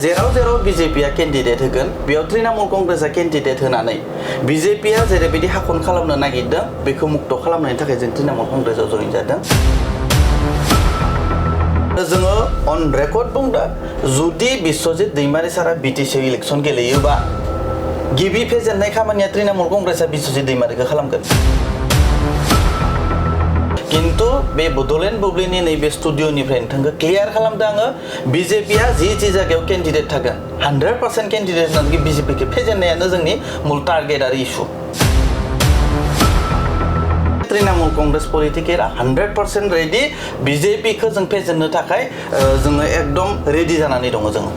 जेराव जेराव बीजेपीआ केन्डिडेट होगोन बेयाव तृणमूल कंग्रेसआ केन्डिडेट होनानै बीजेपीआ जेरैबायदि हाखन खालामनो नागिरदों बेखौ मुक्त खालामनायनि थाखाय जों तृणमूल कंग्रेसआव जइन जादों। जोङो अन रेकर्ड बुंदों जुदि बिश्वजित दैमारी सारा बीटीसी इलेक्शन गेलेयोबा गिबि फेजेननाय खामानिया तृणमूल कंग्रेसआ बिश्वजित दैमारीखौ खालामगोन। किन्तु बे बड'लेण्ड बुब्लिनि नैबे स्टुडिअनिफ्राय नोंथांखौ क्लियार खालामदों आङो बीजेपीआ जि जायगायाव केन्डिडेट थागोन 100% केन्डिडेट होननानै बीजेपीखौ फेजेननायानो जोंनि मुल टार्गेट आरो इशु। तृणमूल कांग्रेस पलिटिकेरा 100% रेडी बीजेपीखौ जों फेजेननो थाखाय जोङो एकदम रेडी जानानै दङ जोङो।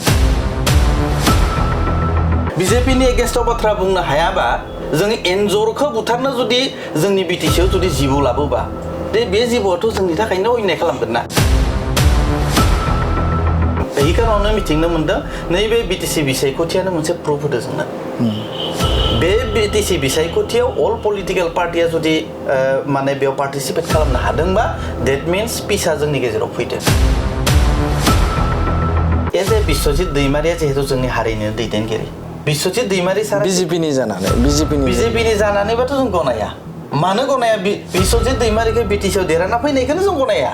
बीजेपीनि एगेन्स्टआव बाथ्रा बुंनो हायाबा जों एन्जरखौ बुथारनो जुदि जोंनि बिटिसिआव जुदि जिबौ लाबोबा बे जिबौआथ' जोंनि थाखायनो अयनाय खालामगोन ना। बे कारनावनो मिथिनो मोनदों नैबे बिटिसि बिसायख'थियानो मोनसे प्रुफ होदों जोंनो। बे बिटिसि बिसायख'थियाव अल पलिटिकल पार्टिया जुदि माने बेयाव पार्टिसिपेट खालामनो हादोंबा डेट मिन्स पिसआ जोंनि गेजेराव फैदों। एज ए बिश्वजित दैमारिया जिहेतु जोंनि हारिनि दैदेनगिरि बिश्वजित दैमारी सारा बिजेपिनि जानानैबाथ' जों गनाया। मानो गनाया बिश्वजित दैमारीखौ बिटिसिआव देरहाना फैनायखौनो जों गनाया।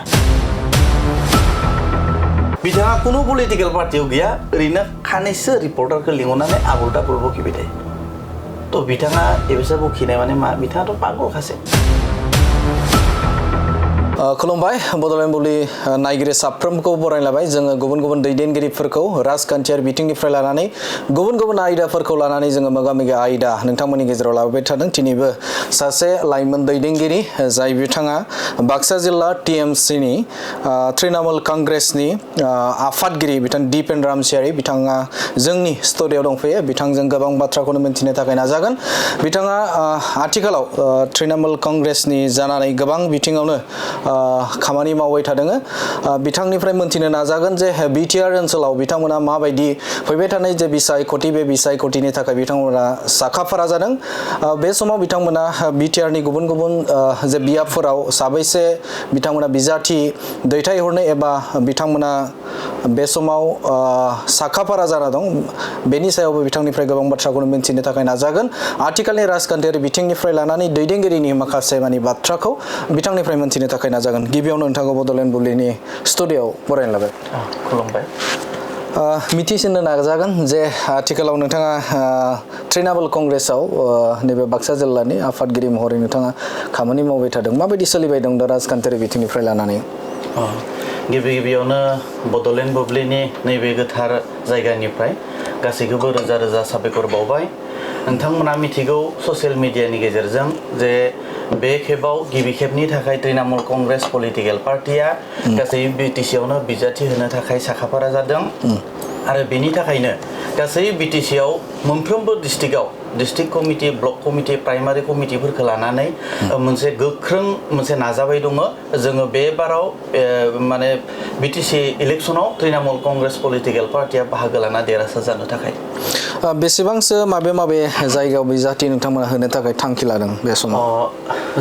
बिथाङा कुनु पलिटिकल पार्टियाव गैया ओरैनो खानैसो रिपर्टारखौ लिंहरनानै आबुल ताबुल बखिबाय थायो। तो बिथाङा एबेसा बखिनाय माने मा बिथाङाथ' पागलखासै। खुलुमबाय बड'लेण्ड बुब्लि नायगिरि साफ्रोमखौ बरायलाबाय जोङो गुबुन गुबुन दैदेनगिरिफोरखौ राजखान्थियारि बिथिंनिफ्राय लानानै गुबुन गुबुन आयदाफोरखौ लानानै जोङो मोगा-मोगि आयदा नोंथांमोननि गेजेराव लाबोबाय थादों। दिनैबो सासे लाइमोन दैदेनगिरि जाय बिथाङा बाक्सा जिल्ला टिएमसिनि तृणमूल कांग्रेसनि आफादगिरि बिथां दिपेन रामसियारि बिथाङा जोंनि स्टुडिअ'आव दंफैयो। बिथांजों गोबां बाथ्राखौनो मिन्थिनो थाखाय नाजागोन। बिथाङा आथिखालाव तृणमूल कांग्रेसनि जानानै गोबां बिथिङावनो खामानि मावबाय थादों। बिथांनिफ्राय मोनथिनो नाजागोन जे बिटिआर ओनसोलाव बिथांमोना माबायदि फैबाय थानाय जे बिसायख'थि बे बिसायख'थिनि थाखाय बिथांमोना साखाफारा जादों। बे समाव बिथांमोना बिटिआरनि गुबुन गुबुन जे बियाबफोराव साबैसे बिथांमोना बिजाथि दैथायहरनो एबा बिथांमोना बे समाव साखाफारा जाना दं बेनि सायावबो बिथांनिफ्राय गोबां बाथ्राखौनो मिन्थिनो थाखाय नाजागोन। आथिखालनि राजखान्थियारि बिथिंनिफ्राय लानानै दैदेनगिरिनि माखासे माने बाथ्राखौ बिथांनिफ्राय मोनथिनो थाखाय नाजागोन। गिबियावनो नोंथांखौ बड'लेण्ड बुब्लिनि स्टुडिअ'आव बरायनो लाबाय। खुलुमबाय। मिथिसिननो नाजागोन जे आथिखालाव नोंथाङा तृणमूल कंग्रेसआव नैबे बाक्सा जिल्लानि आफादगिरि महरै नोंथाङा खामानि मावबाय थादों। माबायदि सोलिबाय दं दा राजखान्थियारि बिथिंनिफ्राय लानानै? गिबियावनो बड'लेण्ड बुब्लिनि नैबे गोथार जायगानिफ्राय गासैखौबो रोजा रोजा साबायखर बावबाय। नोंथांमोना मिथिगौ ससियेल मिडियानि गेजेरजों जे बे खेबाव गिबि खेबनि थाखाय तृणमूल कांग्रेस पलिटिकल पार्टिया गासै बिटिसिआवनो बिजाथि होनो थाखाय साखाफारा जादों आरो बेनि थाखायनो गासै बिटिसिआव मोनफ्रोमबो district committee block committee primary कमिटिफोरखौ लानानै मोनसे गोख्रों मोनसे नाजाबाय दङ। जोङो बे बाराव माने बिटिसि इलेक्शनाव तृणमूल कांग्रेस पलिटिकल पार्टिया बाहागो लाना देरहासार जानो थाखाय बेसेबांसो माबे जायगायाव बिजाथि नोंथांमोना होनो थाखाय थांखि लादों बे समाव?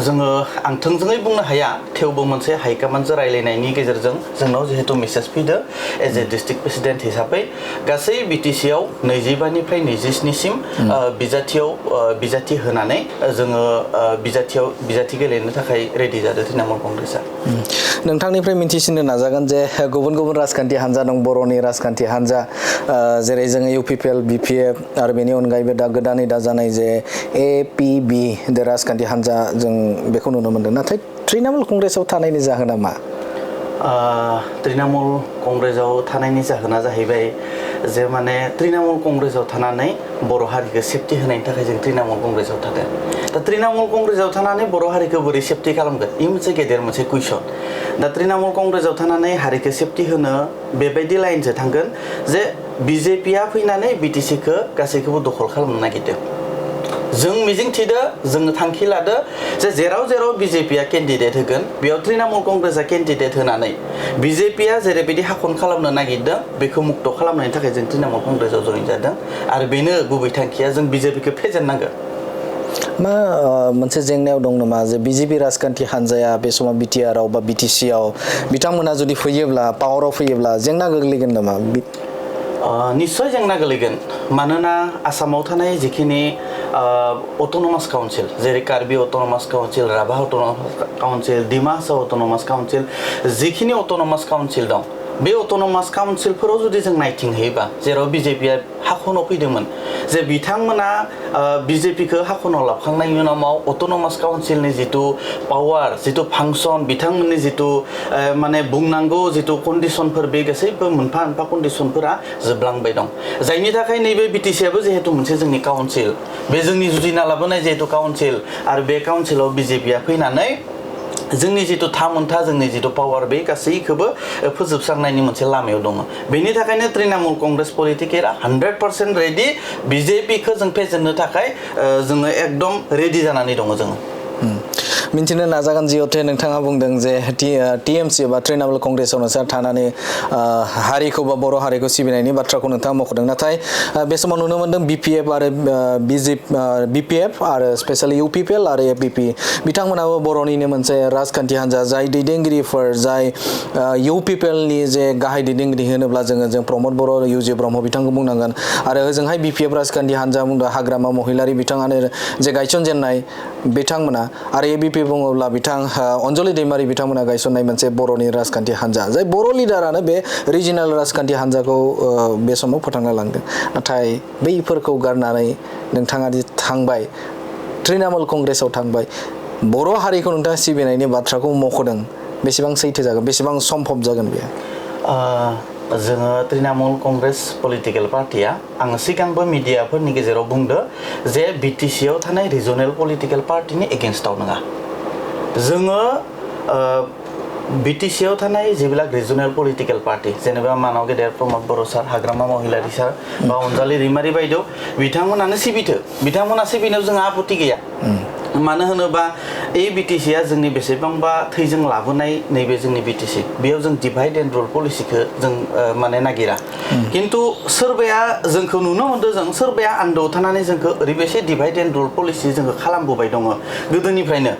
जोङो आं थोंजोङै बुंनो हाया थेवबो मोनसे हाइकमान्डजों रायलायनायनि गेजेरजों जोंनाव जिहेतु मेसेज फैदों एज ए डिस्ट्रिक्ट प्रेसिडेन्ट हिसाबै गासै बिटिसिआव 25निफ्राय 27सिम बिजाथि होनानै जोङो बिजाथि गेलेनो थाखाय रेडि जादों तृणमूल कांग्रेसआ। नोंथांनिफ्राय मिन्थिसिननो नाजागोन जे गुबुन गुबुन राजखान्थि हान्जा दं बर'नि राजखान्थि हान्जा जेरै जोङो इउपिपिएल बिपिएफ आरो बेनि अनगायैबो दा गोदानै दाजानाय जे एपिबि द राजखान्थि हान्जा जों बेखौ नुनो मोनदों। नाथाय तृणमूल कंग्रेसआव थानायनि जाहोना मा? तृणमूल कंग्रेसआव थानायनि जाहोना जाहैबाय जे माने तृणमूल कंग्रेसआव थानानै बर' हारिखौ सेफटि होनायनि थाखाय जों तृणमूल कंग्रेसआव थादों। दा तृणमूल कंग्रेसआव थानानै बर' हारिखौ बोरै सेफटि खालामगोन बे मोनसे गेदेर मोनसे कुइसन। दा तृणमूल कंग्रेसआव थानानै हारिखौ सेफटि होनो बेबायदि लाइनसो थांगोन जे बिजेपिया फैनानै बिटिसिखौ गासैखौबो दखल खालामनो नागिरदों। जों मिजिं थिदो जोङो थांखि लादो जे जेराव जेराव बिजेपिया केन्डिडेट होगोन बेयाव तृणमूल कांग्रेसआ केन्डिडेट होनानै बिजेपिया जेरैबायदि हाखन खालामनो नागिरदों बेखौ मुक्त खालामनायनि थाखाय जों तृणमूल कांग्रेसआव जइन जादों आरो बेनो गुबै थांखिया जों बिजेपिखौ फेजेननांगोन। मा मोनसे जेंनायाव दं नामा जे बिजेपि राजखान्थि हान्जाया बे समाव बिटिआरआव बा बिटिसिआव बिथांमोना जुदि फैयोब्ला पावाराव फैयोब्ला जेंना गोग्लैगोन नामा? निश्चय जेंना गोलैगोन मानोना आसामाव थानाय जिखिनि अट'नमास काउन्सिल जेरै Karbi autonomous council Rabha autonomous council Dima Hasao autonomous council जिखिनि अट'नमास काउन्सिल दं बे अट'नमास काउन्सिलफोराव जुदि जों नायथिंहैयोबा जेराव बिजेपिया हाखनाव फैदोंमोन जे बिथांमोना बिजेपिखौ हाखनाव लाबखांनायनि उनाव अट'नमास काउन्सिलनि जिथु पावार जिथु फांसन बिथांमोननि जिथु माने बुंनांगौ जिथु कन्डिसनफोर बे गासैबो मोनफा मोनफा कन्डिसनफोरा जोबलांबाय दं जायनि थाखाय नैबे बिटिसिआबो जिहेतु मोनसे जोंनि काउन्सिल बे जोंनि जुजिना लाबोनाय जिहेतु काउन्सिल आरो बे काउन्सिलाव बिजेपिया फैनानै जोंनि जिथु थामोनथा जोंनि जिथु पावार बे गासैखौबो फोजोबस्रांनायनि मोनसे लामायाव दङ बेनि थाखायनो तृणमूल कंग्रेस पलिटिकेरा 100% रेडि बिजेपिखौ जों फेजेननो थाखाय जोङो एकदम रेडि जानानै दङ जोङो मिन्थिनो नाजागोन जिहेतु नोंथाङा बुंदों जे टिएमसि बा तृणमूल कंग्रेसाव नोंसोर थानानै हारिखौ बा बर' हारिखौ सिबिनायनि बाथ्राखौ नोंथाङा मख'दों नाथाय बे समाव नुनो मोनदों बिपिएफ आरो बिपिएफ आरो स्पेशेलि इउपिपिएल आरो एपिपि बिथांमोनाबो बर'निनो मोनसे राजखान्थि हान्जा जाय दैदेनगिरिफोर जाय इउपिपिएलनि जे गाहाय दैदेनगिरि होनोब्ला जों प्रमद बर' इउजि ब्रह्म बिथांखौ बुंनांगोन आरो ओजोंहाय बिपिएफ राजखान्थि हान्जा बुंदों हाग्रामा महिलारि बिथाङानो जे गायसनजेननाय बिथांमोना आरो एबिपि बुङोब्ला बिथां अनजलि दैमारि बिथांमोना गायसननाय मोनसे बर'नि राजखान्थि हान्जा जाय बर' लिडारानो बे रिजिनाल राजखान्थि हान्जाखौ बे समाव फोथांना लांदों नाथाय बैफोरखौ गारनानै नोंथाङा दि थांबाय तृणमूल कंग्रेसाव थांबाय बर' हारिखौ नोंथाङा सिबिनायनि बाथ्राखौ मख'दों बेसेबां सैथो जागोन बेसेबां सम्भब जागोन बेयो जोङो तृणमूल कंग्रेस पलिटिकेल पार्टिया आङो सिगांबो मिडियाफोरनि गेजेराव बुंदो जे बिटिसिआव थानाय रिजनेल पलिटिकेल पार्टिनि एगेन्स्टआव नङा जोङो बिटिसिआव थानाय जेब्लाक रिजनेल पलिटिकेल पार्टि जेनेबा मानाव गेदेर प्रमद बर' सार हाग्रामा महिलारि सार बा अनजालि दैमारि बायदेव बिथांमोनानो सिबिथो बिथांमोना सिबिनायाव जोंहा आपत्ति गैया मानो होनोबा ए बिटिसिआ जोंनि बेसेबांबा थैजों लाबोनाय नैबे जोंनि बिटिसि बेयाव जों डिभाइड एन्ड रुल पलिसिखौ जों माने नागिरा खिन्थु सोरबाया जोंखौ नुनो मोनदों जों सोरबाया आन्दोआव थानानै जोंखौ ओरैबायदि डिभाइड एन्ड रुल पलिसि जोंखौ खालामबोबाय दङ गोदोनिफ्रायनो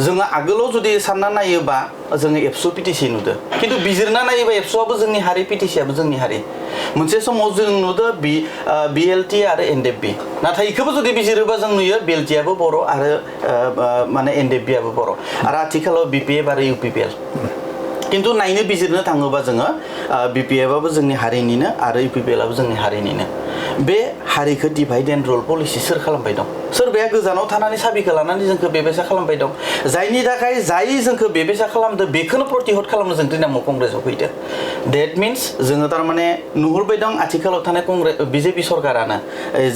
जोङो आगोलाव जुदि सानना नायोबा जोङो एबसु पिटिसि नुदो खिन्थु बिजिरना नायोबा एबसुआबो जोंनि हारि पिटिसिआबो जोंनि हारि मोनसे समाव जों नुदो बिएलटि आरो एनडिएफबि नाथाय इखौबो जुदि बिजिरोबा जों नुयो बिएलटिआबो बर' आरो माने एनडिएफबिआबो बर' आरो आथिखालाव बिपिएफ आरो इउपिपिएल खिन्थु नायनो बिजिरनो थाङोबा जोङो बिपिएफआबो जोंनि हारिनिनो आरो इउपिपिएलआबो जोंनि हारिनिनो बे हारिखौ डिभाइड एन्ड रुल पलिसि सोर खालामबाय दं सोरबाया गोजानाव थानानै साबिखौ लानानै जोंखौ बेबायसा खालामबाय दं जायनि थाखाय जाय जोंखौ बेबायसा खालामदो बेखौनो प्रतिहत खालामनो जों तृणमूल कंग्रेसाव फैदो डेट मिन्स जोङो थारमाने नुहुरबाय दं आथिखालाव थानाय कंग्रेस बिजेपि सरकारानो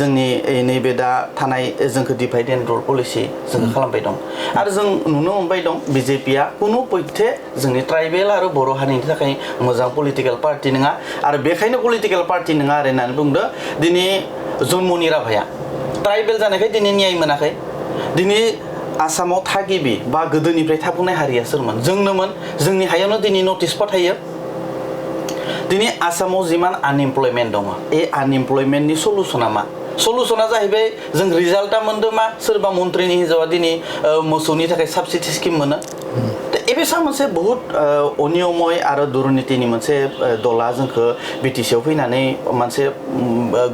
जोंनि नैबे दा थानाय जोंखौ डिभाइड एन्ड रुल पलिसि जोङो खालामबाय दं आरो जों नुनो मोनबाय दं बिजेपिआ कुनु पयथे जोंनि ट्राइबेल आरो बर' हारिनि थाखाय मोजां पलिटिकेल पार्टि नङा आरो बेखायनो पलिटिकेल पार्टि नङा आरो होननानै बुंदो दिनै जन्मनि राभाया ट्राइबेल जानायखाय दिनै न्याय मोनाखै दिनै आसामाव थागिबि बा गोदोनिफ्राय थाबोनाय हारिया सोरमोन जोंनोमोन जोंनि हायावनो दिनै नटिस फाथायो दिनै आसामाव जिमान आनएमप्लयमेन्ट दङ ए आनएमप्लयमेन्टनि सलुसना मा सलुसना जाहैबाय जों रिजाल्टआ मोनदों मा सोरबा मन्त्रिनि हिन्जावा दिनै मोसौनि थाखाय साबसिडि स्किम मोनो एबेसा मोनसे बहुत अनियमय आरो दुर्नीतिनि मोनसे दला जोंखौ बिटिसिआव फैनानै मोनसे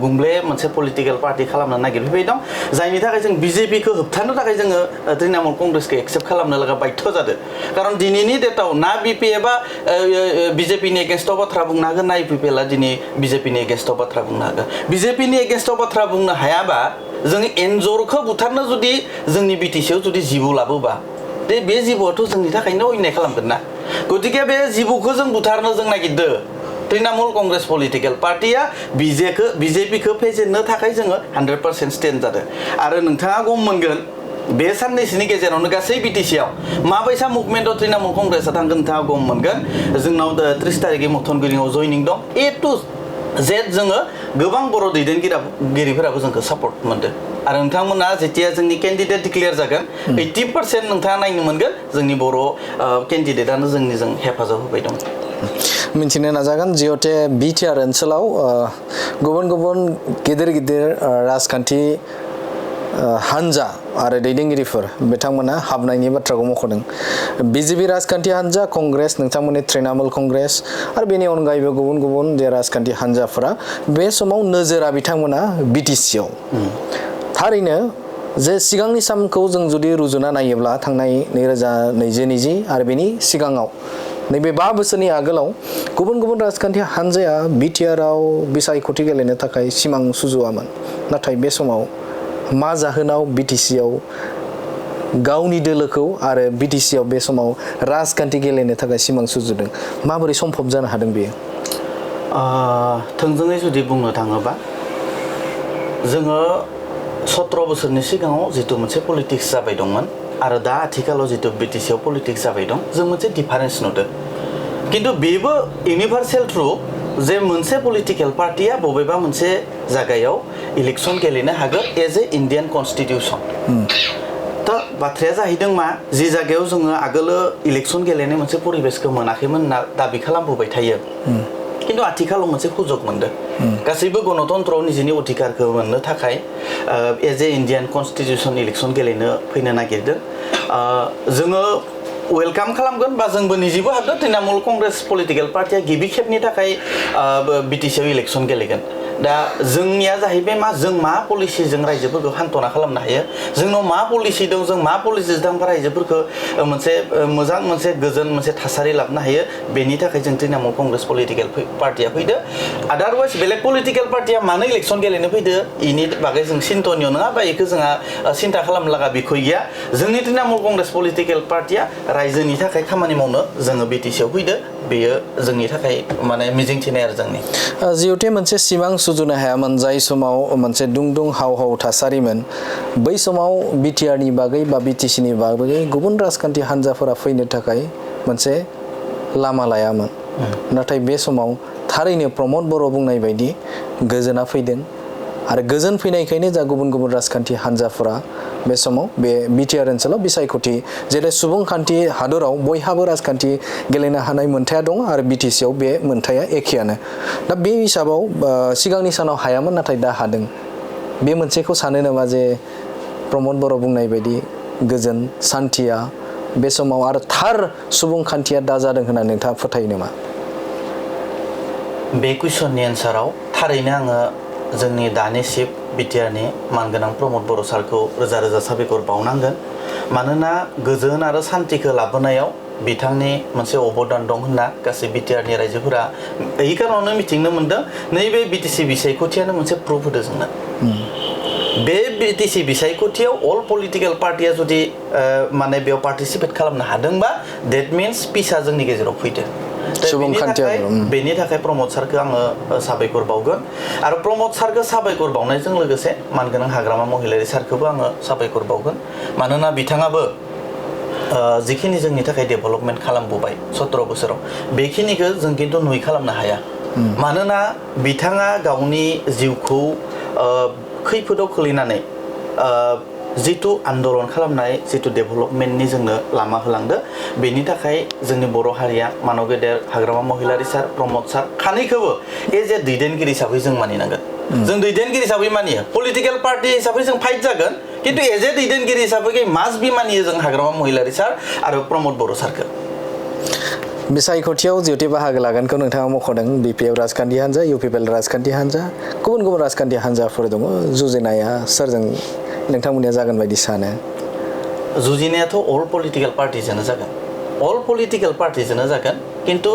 गुंग्ले मोनसे पलिटिकेल पार्टि खालामनो नागिरफैबाय दं जायनि थाखाय जों बिजेपिखौ होबथानो थाखाय जोङो तृणमूल कंग्रेसखौ एक्सेप्ट खालामनो लागा बाध्य जादों खारन दिनैनि डेटआव ना बिपिएफआ बिजेपिनि एगेन्स्टआव बाथ्रा बुंनो हागोन ना इउपिपिएलआ दिनै बिजेपिनि एगेन्स्टआव बाथ्रा बुंनो हागोन बिजेपिनि एगेन्स्टआव बाथ्रा बुंनो हायाबा जों एन्जरखौ बुथारनो जुदि जोंनि बिटिसिआव जुदि जिबौ लाबोबा बे जिबौआथ' जोंनि थाखायनो अयनाय खालामगोन ना गतिके बे जिबौखौ जों बुथारनो जों नागिरदो तृणमूल कंग्रेस पलिटिकेल पार्टिया बिजेपिखौ फेजेननो थाखाय जोङो 100% स्टेन्ड जादों आरो नोंथाङा गम मोनगोन बे साननैसोनि गेजेरावनो गासै बिटिसिआव माबायसा मुभमेन्टआव तृणमूल कंग्रेसआ थांगोन नोंथाङा गम मोनगोन जोंनाव 30 तारिखै मथनगिरिआव जयनिं दं ए टु जेड जोङो गोबां बर' दैदेनगिरिफोराबो जोंखौ सापर्ट मोनदों आरो नोंथांमोना जेतिया जोंनि केन्डिडेट डिक्लेयार जागोन 80% नोंथाङा नायनो मोनगोन जोंनि बर' केन्डिडेटआनो जोंनिजों हेफाजाब होबाय दं मिथिनो नाजागोन जिहेतु बिटिआर ओनसोलाव गुबुन गुबुन गिदिर गिदिर राजखान्थि हान्जा आरो दैदेनगिरिफोर बिथांमोना हाबनायनि बाथ्राखौ मख'दों बिजेपि राजखान्थि हान्जा कंग्रेस नोंथांमोननि तृणमूल कंग्रेस आरो बेनि अनगायैबो गुबुन गुबुन जे राजखान्थि हान्जाफोरा बे समाव नोजोरा बिथांमोना बिटिसिआव थारैनो जे सिगांनि सामखौ जों जुदि रुजुना नायोब्ला थांनाय 2020 आरो बेनि सिगाङाव नैबे 5 बोसोरनि आगोलाव गुबुन गुबुन राजखान्थि हान्जाया बिटिआरआव बिसायख'थि गेलेनो थाखाय सिमां सुजुवामोन नाथाय बे समाव मा जाहोनाव बिटिसिआव गावनि दोलोखौ आरो बिटिसिआव बे समाव राजखान्थि गेलेनो थाखाय सिमां सुजुदों माबोरै सम्भब जानो हादों बेयो थोंजोङै जुदि बुंनो थाङोबा जोङो 17 बोसोरनि सिगाङाव जितु मोनसे पलिटिक्स जाबाय दंमोन आरो दा आथिखालाव जितु बिटिसिआव पलिटिक्स जाबाय दं जों मोनसे डिफारेन्स नुदों किन्तु बेबो इउनिभार्सेल ट्रुथ जे मोनसे पलिटिकल पार्टिया बबेबा मोनसे जायगायाव इलेक्शन गेलेनो हागोन एज ए इन्डियान कन्स्टिटिउसन दा बाथ्राया जाहैदों मा जि जायगायाव जोङो आगोलो इलेक्शन गेलेनाय मोनसे परिबेसखौ मोनाखैमोन होनना दाबि खालामबोबाय थायो किन्तु आथिखालाव मोनसे सुजुग मोनदों गासैबो गणतन्त्रआव निजिनि अधिकारखौ मोननो थाखाय as a Indian constitution election गेलेनो फैनो नागिरदों जोङो वेलकाम खालामगोन बा जोंबो निजेबो हागोन तृणमूल कंग्रेस पलिटिकल पार्टिया गिबि खेबनि थाखाय बिटिसिआव इलेक्शन गेलेगोन दा जोंनिया जाहैबाय मा जों मा पलिसिजों रायजोफोरखौ हान्थना खालामनो हायो जोंनाव मा पलिसि दं जों मा पलिसिजों रायजोफोरखौ मोनसे मोजां मोनसे गोजोन मोनसे थासारि लाबोनो हायो बेनि थाखाय जों तृणमूल कंग्रेस पलिटिकल पार्टिया फैदो आदारवाइज बेलेग पलिटिकल पार्टिया मानो इलेक्शन गेलेनो फैदो इनि बागै जों सिन्थनीय नङा बा बेखौ जोंहा सिन्था खालामनो लागा बिखय गैया जोंनि तृणमूल कंग्रेस पलिटिकल पार्टिया रायजोनि थाखाय खामानि मावनो जोङो बिटिसिआव फैदो बेयो जोंनि थाखाय माने मिजिंथिनाय आरो जोंनि जिहेतु मोनसे सिमां सुजुनो हायामोन जाय समाव मोनसे दुं हाव हाव थासारिमोन बै समाव बिटिआरनि बागै बा बिटिसिनि बागै गुबुन राजखान्थि हान्जाफोरा फैनो थाखाय मोनसे लामा लायामोन नाथाय बे समाव थारैनो प्रमद बर' बुंनाय बायदि गोजोना फैदों आरो गोजोन फैनायखायनो जा गुबुन गुबुन राजखान्थि हान्जाफोरा बे समाव बे बिटिआर ओनसोलाव बिसायख'थि जेरै सुबुंखान्थि हादराव बयहाबो राजखान्थि गेलेनो हानाय मोन्थाया दं आरो बिटिसिआव बे मोन्थाया एखेयानो दा बे हिसाबाव सिगांनि सानाव हायामोन नाथाय दा हादों बे मोनसेखौ सानो नामा जे प्रमद बर' बुंनाय बायदि गोजोन सान्थिया बे समाव आरो थार सुबुंखान्थिया दा जादों होननानै नोंथाङा फोथायो नामा बे कुइसननि एन्साराव थारैनो आङो जोंनि दानि चिफ बिटिआरनि मानगोनां प्रमद बर' सारखौ रोजा रोजा साबायखर बावनांगोन मानोना गोजोन आरो सान्थिखौ लाबोनायाव बिथांनि मोनसे अबदान दं होनना गासै बिटिआरनि रायजोफोरा এই कारणावनो मिथिनो मोन्दों नैबे बिटिसि बिसायख'थियानो मोनसे प्रुफ होदों जोंनो बे बिटिसि बिसायख'थियाव अल पलिटिकल पार्टिया जुदि माने बेयाव पार्टिसिपेट खालामनो हादोंबा डेट मिन्स पिसआ जोंनि गेजेराव फैदों बेनि थाखाय प्रमद सारखौ आङो साबायखर बावगोन आरो प्रमद सारखौ साबायखर बावनायजों लोगोसे मानगोनां हाग्रामा महिलारि सारखौबो आङो साबायखर बावगोन मानोना बिथाङाबो जिखिनि जोंनि थाखाय डेभेलपमेन्ट खालामबोबाय 17 बोसोराव बेखिनिखौ जों खिन्थु नुयै खालामनो हाया मानोना बिथाङा गावनि जिउखौ खैफोदाव खोलैनानै जितु आन्दलन खालामनाय जितु डेभेलपमेन्टनि जोंनो लामा होलांदो बेनि थाखाय जोंनि बर' हारिया मानव गेदेर हाग्रामा महिलारि सार प्रमद सार खानैखौबो एज ए दैदेनगिरि हिसाबै जों मानिनांगोन जों दैदेनगिरि हिसाबै मानियो पलिटिकल पार्टि हिसाबै जों फाइट जागोन किन्तु एज ए दैदेनगिरि हिसाबै मास्ट बि मानियो जों हाग्रामा महिलारि सार आरो प्रमद बर' सारखौ बिसायख'थियाव जिहेतु बाहागो लागोनखौ नोंथाङा मख'दों बिपिएफ राजखान्थि हान्जा इउपिपिएल राजखान्थि हान्जा गुबुन गुबुन राजखान्थि हान्जाफोर दङ जुजिनाया सोरजों नोंथांमोननिया जागोन बायदि सानो जुजिनायाथ' अल पलिटिकल पार्टिजोंनो जागोन अल पलिटिकल पार्टिजोंनो जागोन किन्तु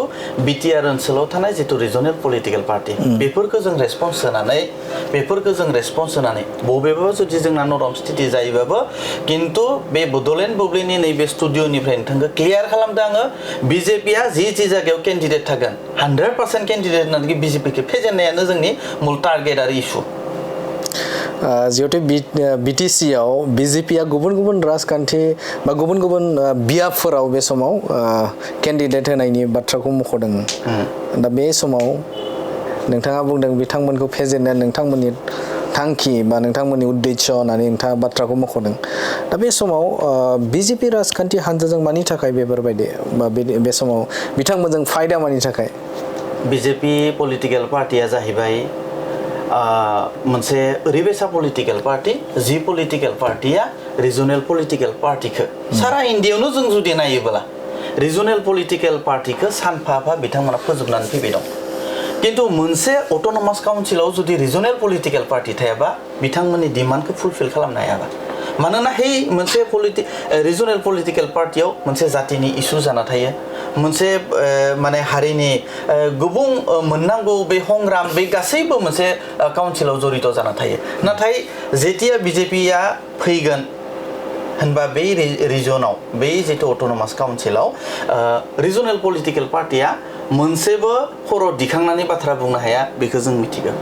बिटिआर ओनसोलाव थानाय जितु रिजनेल पलिटिकल पार्टि बेफोरखौ जों रेसपन्स होनानै बबेबा जुदि जोंना नरम स्थिति जायोबाबो किन्तु बे बड'लेण्ड बुब्लिनि नैबे स्टुडिअ'निफ्राय नोंथांखौ क्लियार खालामदों आङो बिजेपिया जि जायगायाव केन्डिडेट थागोन 100% केन्डिडेट होननानै बिजेपिखौ फेजेननायानो जोंनि मुल टार्गेट आरो इस्यु जिहेतु बिटिसिआव बिजेपिया गुबुन गुबुन राजखान्थि बा गुबुन गुबुन बियाबफोराव बे समाव केन्डिडेट होनायनि बाथ्राखौ मख'दों दा बे समाव नोंथाङा बुंदों बिथांमोनखौ फेजेननाया नोंथांमोननि थांखि बा नोंथांमोननि उद्देश्य होननानै नोंथाङा बाथ्राखौ मख'दों दा बे समाव बिजेपि राजखान्थि हान्जाजों मानि थाखाय बेफोरबायदि बा बे समाव बिथांमोनजों फायदा मानि थाखाय बिजेपि पलिटिकल पार्टिया जाहैबाय मोनसे ओरैबायसा पलिटिकेल पार्टी जि पलिटिकेल पार्टिया रिजनेल पलिटिकेल पार्टिखौ सारा इन्डियायावनो जों जुदि नायोब्ला रिजनेल पलिटिकेल पार्टिखौ सानफा बिथांमोना फोजोबनानै फैबाय दं किन्तु मोनसे अट'नमास काउन्सिलाव जुदि रिजनेल पलिटिकेल पार्टी थायाबा बिथांमोननि डिमान्डखौ फुलफिल खालामनो हायाबा मानोना हे मोनसे रिजनेल पलिटिकेल पार्टियाव मोनसे जातिनि इस्यु जाना थायो मोनसे माने हारिनि गुबुं मोननांगौ बे हंग्राम बे गासैबो मोनसे काउन्सिलाव जड़ित जाना थायो नाथाय जेतिया बिजेपिया फैगोन होनबा बे रिजनाव बे जितु अट'नमास काउन्सिलाव रिजनेल पलिटिकेल पार्टिया मोनसेबो खर' दिखांनानै बाथ्रा बुंनो हाया बेखौ जों मिथिगौ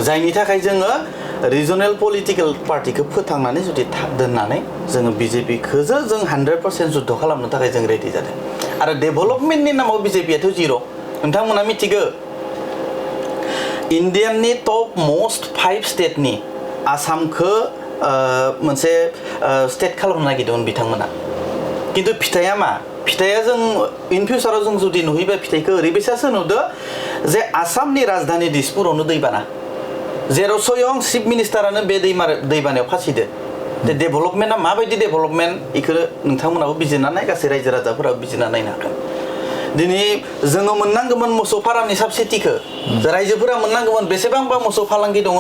जायनि थाखाय जोङो रिजनेल पलिटिकेल पार्टिखौ फोथांनानै जुदि दोननानै जोङो बिजेपिखौसो जों 100% जुद्ध खालामनो थाखाय जों रेडि जादों आरो डेभेलपमेन्टनि नामाव बिजेपियाथ' जिर' नोंथांमोना मिथिगौ इन्डियाननि टप मोस्ट 5 स्टेटनि आसामखौ मोनसे स्टेट खालामनो नागिरदोंमोन बिथांमोना किन्तु फिथाइया मा फिथाइया जों इन फिउचाराव जों जुदि नुहैबा फिथाइखौ ओरैबायसासो नुदो जे आसामनि राजधानी दिसपुरावनो दैबाना जेराव स्वयं चिफ मिनिस्टारानो बे दैबानायाव फासिदो दे डेभेलपमेन्टआ माबायदि डेभेलपमेन्ट बेखौ नोंथांमोनाबो बिजिरना नाय गासै रायजो राजाफोराबो बिजिरना नायनो हागोन दिनै जोङो मोननांगौमोन मोसौ फार्मनि साबसिडिखौ रायजोफोरा मोननांगौमोन बेसेबांबा मोसौ फालांगि दङ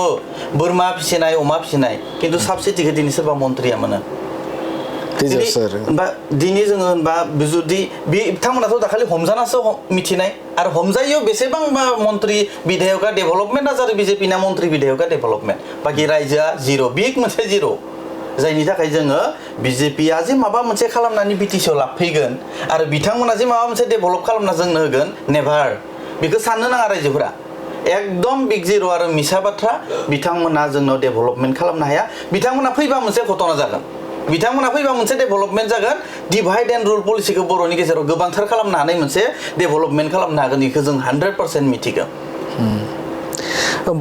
बोरमा फिसिनाय अमा फिसिनाय किन्तु साबसिडिखौ दिनै सोरबा मन्त्रिया मोनो दिनै जोङो होनबा जुदि बिथांमोनाथ' दाखालि हमजानासो मिथिनाय आरो हमजायो बेसेबांबा मन्त्रि बिधायकआ डेभेलपमेन्टआ जादों बिजेपिना मन्त्रि बिधायकआ डेभेलपमेन्ट बाखि रायजोआ जिर' बिग मोनसे जिर' जायनि थाखाय जोङो बिजेपिया जे माबा मोनसे खालामनानै बिटिसिआव लाबफैगोन आरो बिथांमोना जे माबा मोनसे डेभेलप खालामना जोंनो होगोन नेभार बेखौ साननो नाङा रायजोफोरा एकदम बिग जिर' आरो मिसा बाथ्रा बिथांमोना जोंनाव डेभेलपमेन्ट खालामनो हाया बिथांमोना फैबा मोनसे घटना जागोन बिथांमोना फैबा मोनसे डेभेलपमेन्ट जागोन डिभाइड एन्ड रुल पलिसिखौ बर'नि गेजेराव गोबांथार खालामनो हानाय मोनसे डेभेलपमेन्ट खालामनो हागोन बेखौ जों 100% मिथिगौ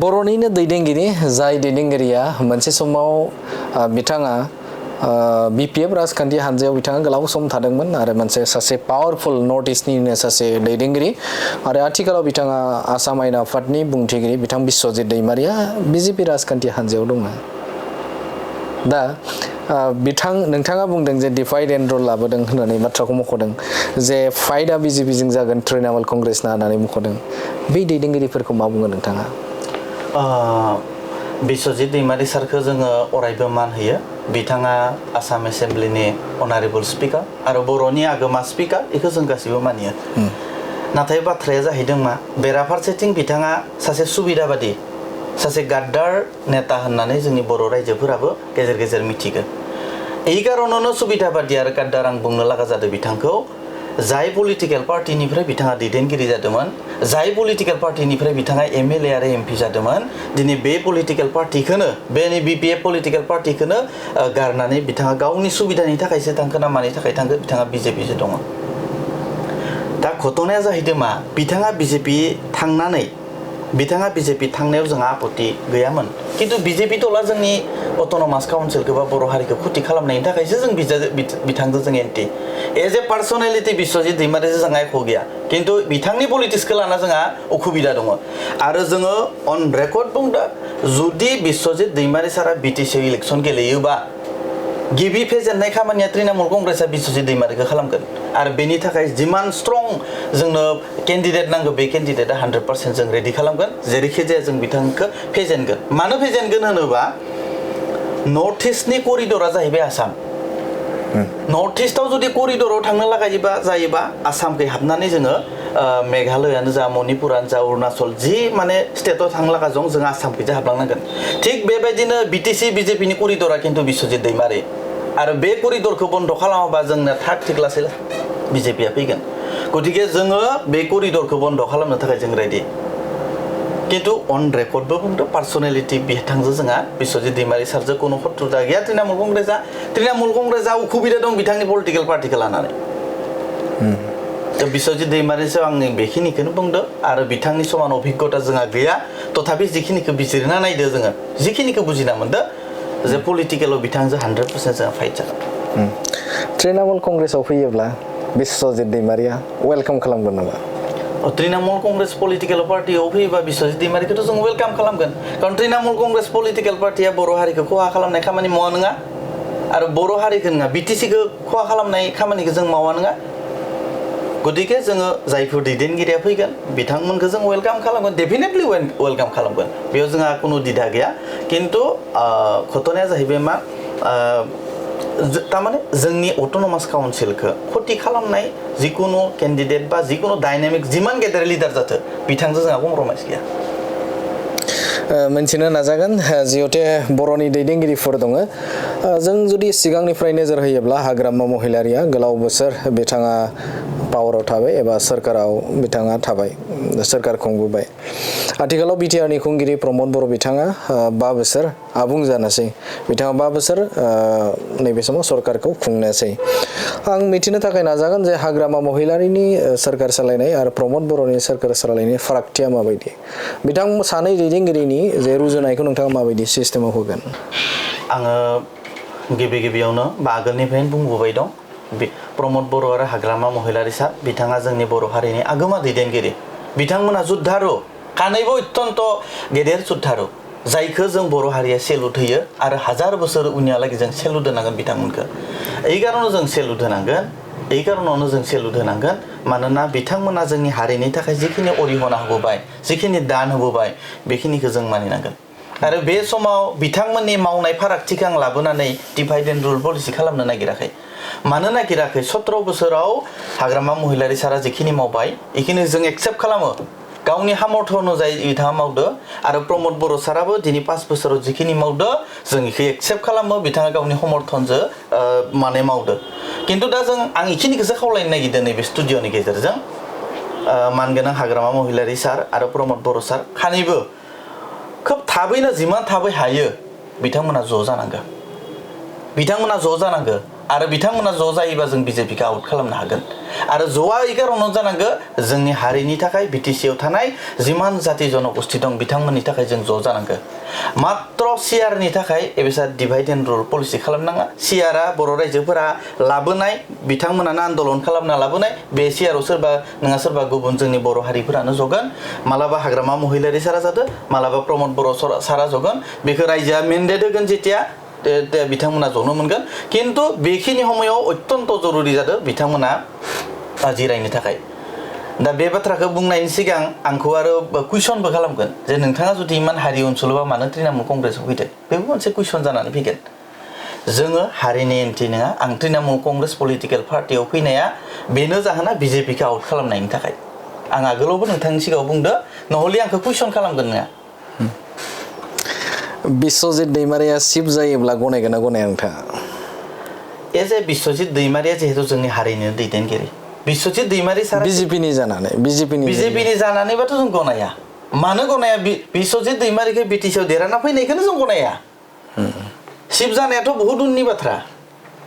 बर'निनो दैदेनगिरि जाय दैदेनगिरिया मोनसे समाव बिथाङा बिपिएफ राजखान्थि हान्जायाव बिथाङा गोलाव सम थादोंमोन आरो मोनसे सासे पावारफुल नर्थ इस्टनिनो सासे दैदेनगिरि आरो आथिखालाव बिथाङा आसाम आयेन आफादनि बुंथिगिरि बिथां बिस्वजित दैमारिया बिजेपि राजखान्थि हान्जायाव दङ दा नोंथाङा बुंदों जे डिभाइड एन्ड रुल लाबोदों होननानै बाथ्राखौ मख'दों जे फाइटआ बिजेपिजों जागोन तृणमूल कंग्रेसना होननानै मख'दों बे दैदेनगिरिफोरखौ मा बुङो नोंथाङा बिस्वजित दैमारि सारखौ जोङो अरायबो मान होयो बिथाङा आसाम एसेम्ब्लिनि अनारेबल स्पिकार आरो बर'नि आगोमा स्पिकार बेखौ जों गासैबो मानियो नाथाय बाथ्राया जाहैदों मा बेराफारसेथिं बिथाङा सासे सुबिदाबादि सासे गाद्दार नेता होननानै जोंनि बर' रायजोफोराबो गेजेर गेजेर मिथिगो এই কারণেनो सुबिदाबादि आरो गाद्दार आं बुंनो लागा जादों बिथांखौ जाय पलिटिकेल पार्टिनिफ्राय बिथाङा दैदेनगिरि जादोंमोन जाय पलिटिकेल पार्टिनिफ्राय बिथाङा एमएलए आरो एमपि जादोंमोन दिनै बे पलिटिकेल पार्टिखौनो बे बिपिएफ पलिटिकेल पार्टिखौनो गारनानै बिथाङा गावनि सुबिदानि थाखायसो थांखो ना मानि थाखाय थांखो बिथाङा बिजेपिसो दङ दा घटनाया जाहैदों मा बिथाङा बिजेपि थांनायाव जोंहा आपत्ति गैयामोन किन्तु बिजेपि दला जोंनि अट'नमास काउन्सिलखौ बा बर' हारिखौ खुथि खालामनायनि थाखायसो जों बिथांजों जों एन्टि एज ए पार्सनेलिटि बिस्वजित दैमारिजों जोंहा एख' गैया किन्तु बिथांनि पलिटिक्सखौ लाना जोंहा असुबिदा दङ आरो जोङो अन रेकर्ड बुंदों जुदि बिस्वजित दैमारि सारा बिटिसिआव इलेक्सन गेलेयोबा गिबि फेजेननाय खामानिया तृणमूल कंग्रेसआ बिस्वजित दैमारिखौ खालामगोन आरो बेनि थाखाय जिमान स्ट्रं जोंनो केन्डिडेट नांगौ बे केन्डिडेटआ 100% जों रेडि खालामगोन जेरैखि जाया जों बिथांखौ फेजेनगोन मानो फेजेनगोन होनोबा नर्थ इस्टनि करिडरा जाहैबाय आसाम नर्थ इस्टआव जुदि करिडराव थांनो जायोबा आसामखै हाबनानै जोङो मेघालयानो जा मणिपुरानो जा अरुणाचल जि माने स्टेटआव थांनो लागा दं जों आसामखैजा हाबलांनांगोन थिग बेबायदिनो बिटिसि बिजेपिनि करिडरा खिन्थु बिस्वजित दैमारि आरो बे करिडरखौ बन्द खालामाबा जोंना थाग थिग लासै बिजेपिया फैगोन गतिके जोङो बे करिडरखौ बन्द खालामनो थाखाय जों रेडि किन्तु अन रेकर्डबो बुंदों पार्सनेलिटि बिथांजों जोंहा बिस्वजित दैमारि सारजों कोनो शत्रुता गैया तृणमूल कंग्रेसआ उसुबिदा दं बिथांनि पलिटिकेल पार्टिखौ लानानै बिस्वजित दैमारिजों आं बेखिनिखौनो बुंदों आरो बिथांनि समान अभिज्ञता जोंहा गैया तथापि जिखिनिखौ बिजिरना नायदो जोङो जिखिनिखौ बुजिना मोनदों जे पलिटिकेलाव बिथांजों 100% जोंहा फाइट जागोन तृणमूल कंग्रेसआव फैयोब्ला बिस्वजित दैमारिया वेलकाम खालामगोन नामा तृणमूल कांग्रेस पलिटिकल पार्टियाव फैयोबा बिश्वजित दैमारिखौथ' जों वेलकाम खालामगोन खारन तृणमूल कांग्रेस पलिटिकल पार्टिया बर' हारिखौ खहा खालामनाय खामानि मावा नङा आरो बर' हारिखौ नङा बिटिसिखौ खहा खालामनाय खामानिखौ जों मावा नङा गतिके जोङो जायफोर दैदेनगिरिया फैगोन बिथांमोनखौ जों वेलकाम खालामगोन डेफिनेटलि वेलकाम खालामगोन बेयाव जोंहा खुनु दिदा गैया खिन्थु घटनाया जाहैबाय मा तारमाने जोंनि अट'नमास काउन्सिलखौ खति खालामनाय जिकुनु केन्डिडेट बा जिकुनु डायनामिक जिमान गेदेर लिडार जाथो बिथांजों जोंहा कमप्रमाइस गैया मोनथिनो नाजागोन जिहेते बर'नि दैदेनगिरिफोर दङ जों जुदि सिगांनिफ्राय नोजोर होयोब्ला हाग्रामा महिलारिया गोलाव बोसोर बिथाङा पावाराव थाबाय एबा सोरखाराव बिथाङा थाबाय सोरखार खुंबोबाय आथिखालाव बिटिआरनि खुंगिरि प्रमद बर' बिथाङा 5 बोसोर आबुं जानोसै बिथाङा 5 बोसोर नैबे समाव सरकारखौ खुंनोसै आं मिथिनो थाखाय नाजागोन जे हाग्रामा महिलारिनि सोरखार सालायनाय आरो प्रमद बर'नि सोरखार सालायनायनि फारागथिया माबायदि बिथां सानै दैदेनगिरिनि जे रुजुनायखौ नोंथाङा माबायदि सिस्टेमाव होगोन आङो गिबियावनो बा आगोलनिफ्रायनो बुंबोबाय दं प्रमद बर' आरो हाग्रामा महिलारि सार बिथाङा जोंनि बर' हारिनि आगोमा दैदेनगिरि बिथांमोना जुद्धारु खानैबो अत्यन्त गेदेर जुद्धारु जायखौ जों बर' हारिया सेलुट होयो आरो 1000 बोसोर उनहालागै जों सेलुट होनांगोन बिथांमोनखौ এই कारनाव जों सेलुट होनांगोन এই कारनावनो जों सेलुट होनांगोन मानोना बिथांमोना जोंनि हारिनि थाखाय जिखिनि अरिहना होबोबाय जिखिनि दान होबोबाय बेखिनिखौ जों मानिनांगोन आरो बे समाव बिथांमोननि मावनाय फारागथिखौ आं लाबोनानै डिभाइड एन्ड रुल पलिसि खालामनो नागिराखै मानो नागिराखै 17 बोसोराव हाग्रामा महिलारि सारा जिखिनि मावबाय बेखिनि जों एक्सेप्ट खालामो गावनि सामर्थ अनुजायै बिथाङा मावदो आरो प्रमद बर' साराबो दिनै 5 बोसोराव जिखिनि मावदो जों बेखौ एक्सेप्ट खालामो बिथाङा गावनि समर्थनजों माने मावदो खिन्थु दा जों आं बेखिनिखौसो खावलायनो नागिरदों नैबे स्टुडिअनि गेजेरजों मानगोनां हाग्रामा महिलारि सार आरो प्रमद बर' सार खानैबो खोब थाबैनो जिमान थाबै हायो बिथांमोना ज' जानांगौ आरो बिथांमोना ज' जायोबा जों बिजेपिखौ आउट खालामनो हागोन आरो ज'आ এই कारनाव जानांगौ जोंनि हारिनि थाखाय बिटिसिआव थानाय जिमान जाति जनगोष्ठी दं बिथांमोननि थाखाय जों ज' जानांगौ मात्र सिआरनि थाखाय एबेसा डिभाइड एन्ड रुल पलिसि खालामनाङा सिआरआ बर' रायजोफोरा लाबोनाय बिथांमोनानो आन्दोलन खालामना लाबोनाय बे सिआरआव सोरबा नङा सोरबा गुबुन जोंनि बर' हारिफोरानो जगोन मालाबा हाग्रामा महिलारि सारा जादो मालाबा प्रमद बर' सारा जगोन बेखौ रायजोआ मेन्डेट होगोन जेथिया बिथांमोना जनो मोनगोन किन्तु बेखिनि समायाव अत्यन्त जरुरी जादों बिथांमोना जिरायनो थाखाय दा बे बाथ्राखौ बुंनायनि सिगां आंखौ आरो कुइसनबो खालामगोन जे नोंथाङा जुदि इमान हारि ओनसोलावबा मानो तृणमूल कंग्रेसआव फैदों बेबो मोनसे कुइसन जानानै फैगोन जोङो हारिनि एन्टि नङा आं तृणमूल कंग्रेस पलिटिकेल पार्टियाव फैनाया बेनो जाहोना बिजेपिखौ आउट खालामनायनि थाखाय आं आगोलावबो नोंथांनि सिगाङाव बुंदो नहले आंखौ कुइसन खालामगोन नङा बिश्वजित दैमारिया सिफ जायोब्ला गनायगोन ना गनाया नोंथाङा एज ए बिश्वजित दैमारिया जिहेतु जोंनि हारिनि दैदेनगिरि बिश्वजित दैमारि सारा बिजेपिनि जानानैबाथ' जों गनाया मानो गनाया बिश्वजित दैमारिखौ बिटिसिआव देरहाना फैनायखौनो जों गनाया सिफ जानायाथ' बहुत उननि बाथ्रा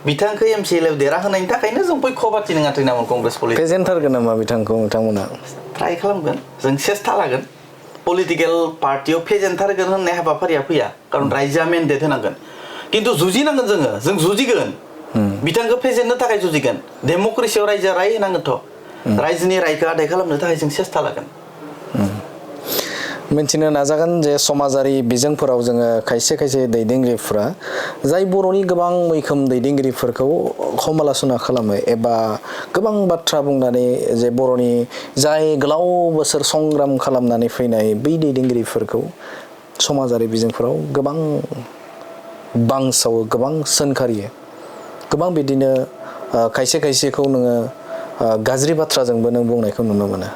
बिथांखौ एमसिएलआव देरहाहोनायनि थाखायनो जों फैख' बाथि नङा तृणमूल कंग्रेस पलिटिक्स फेजेनथारगोन नामा बिथांखौ नोंथांमोना ट्राइ खालामगोन जों सेस्था लागोन पलिटिकल पार्टियाव फेजेनथारगोन होननाय हाबाफारिया फैया कारण रायजोआ मेन्डेट होनांगोन किन्तु जुजिनांगोन जों जुजिगोन बिथांखौ फेजेननो थाखाय जुजिगोन डेम'क्रेसियाव रायजोआ राय होनांगोनथ' रायजोनि रायखौ आदाय खालामनो थाखाय जों सेस्था लागोन मिथिनो नाजागोन जे समाजारि बिजोंफोराव जोङो खायसे दैदेनगिरिफोरा जाय बर'नि गोबां मैखोम दैदेनगिरिफोरखौ समालोचना खालामो एबा गोबां बाथ्रा बुंनानै जे बर'नि जाय गोलाव बोसोर संग्राम खालामनानै फैनाय बै दैदेनगिरिफोरखौ समाजारि बिजोंफोराव गोबां बांसावो गोबां सोंखारियो गोबां बिदिनो खायसेखौ नोङो गाज्रि बाथ्राजोंबो नों बुंनायखौ नुनो मोनो